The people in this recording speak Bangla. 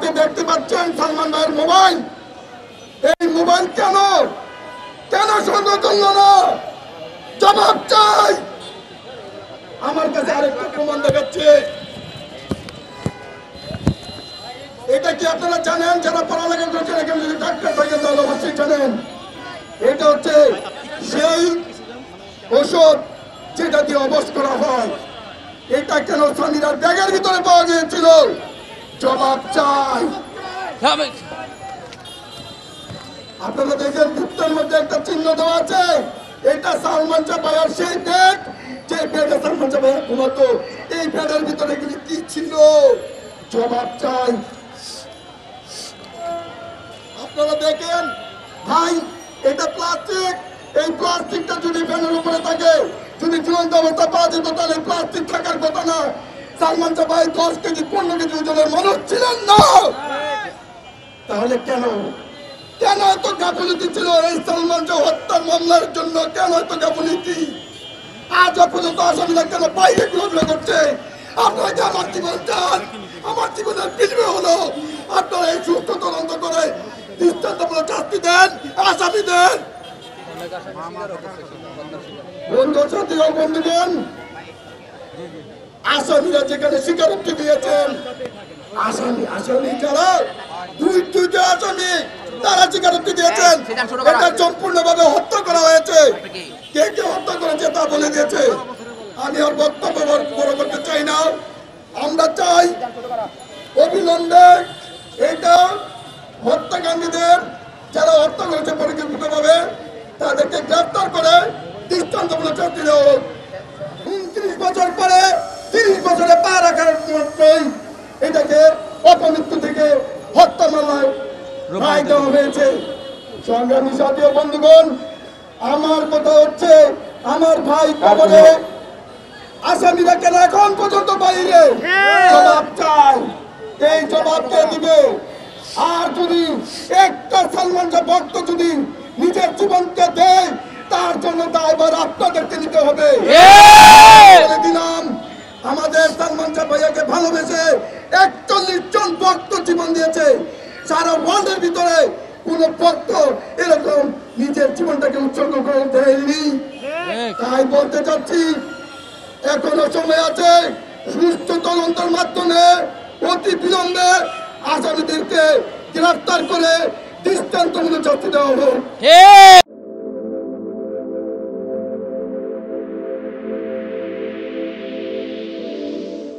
হাতে দেখতে পাচ্ছেন সালমান ভাইয়ের মোবাইল। এই মোবাইল কেন কেন সঙ্গে করল না? জবাব চাই। আমার কাছে আরেকটা প্রমাণ দেখাচ্ছে। এটা কি আপনারা জানেন? যারা পড়ালেখা করছেন, এখানে যদি ডাক্তার থাকেন তাহলে অবশ্যই জানেন। এটা হচ্ছে সেই ওষুধ যেটা দিয়ে অবশ করা হয়। এটা কেন সামিরার ব্যাগের ভিতরে পাওয়া গিয়েছিল? জবাব চাই। আপনারা দেখেন বৃত্তের মধ্যে একটা চিহ্ন দেওয়া আছে। এটা সালমান শাহ ভাইয়ার সেই ব্যাগ, যে ব্যাগে সালমান শাহ ভাইয়া ঘুমাতো। এই ব্যাগের ভিতরে কি ছিল? জবাব চাই। আপনারা দেখেন ভাই, এটা প্লাস্টিক। এই প্লাস্টিকটা যদি ফ্যানের উপরে থাকে, যদি ঝুলন্ত অবস্থা পাওয়া যেত, তাহলে প্লাস্টিক থাকার কথা না। সালমান শাহ ভাই 10 কেজি 15 কেজি ওজনের মানুষ ছিলেন না। তাহলে কেন কেন এত গাফিলতি ছিল এই সালমান শাহ হত্যার মামলার জন্য? কেন এত গাফিলতি? আজ পর্যন্ত আসামিরা কেন বাইরে ঘোরাফেরা করছে? আপনারা কি আমার জীবন চান? আমার জীবনের বিনিময় হলো আপনারা এই সুস্থ তদন্ত করে দৃষ্টান্তমূলক শাস্তি দেন, আসামি দেন। বন্ধু সাথী ও বন্ধুগণ, আসামিরা যেখানে স্বীকারোক্তি দিয়েছেন, আসামি যারা দুইটা আসামি, তারা স্বীকারোক্তি দিয়েছেন এটা সম্পূর্ণভাবে হত্যা করা হয়েছে। কে কে হত্যা করেছে তা বলে দিয়েছে। আমি আর বক্তব্য বড় করতে চাই না। আমরা চাই অবিলম্বে এটা হত্যাকারীদের, যারা হত্যা করেছে পরিকল্পিতভাবে, তাদেরকে গ্রেফতার করে দৃষ্টান্তমূলক শাস্তি দেওয়া হোক। 29 বছর পরে 30 বছরে পা রাখার মাত্রই এটাকে অপমৃত্যু থেকে হত্যা মামলায় রায় দেওয়া হয়েছে। সংগ্রামী সাথী ও বন্ধুগণ, আমার কথা হচ্ছে, আমার ভাই কবরে, আসামিরা কেন এখন পর্যন্ত বাইরে? জবাব চাই। এই জবাব কে দিবে? আর যদি একটা সালমান শাহ ভক্ত যদি নিজের জীবনকে দেয়, তার জন্য দায়ভার আপনাদেরকে নিতে হবে। বলে দিলাম, আমাদের সালমান শাহ ভাইয়াকে ভালোবেসে 41 জন ভক্ত জীবন দিয়েছে। সারা ওয়ার্ল্ডের ভিতরে কোন ভক্ত এরকম নিজের জীবনটাকে উৎসর্গ করে দেয়নি। তাই বলতে চাচ্ছি, এখনো সময় আছে। সুস্থ তদন্তের মাধ্যমে অতি বিলম্বে আসামিদেরকে গ্রেফতার করে দৃষ্টান্তমূলক শাস্তি দেওয়া হোক।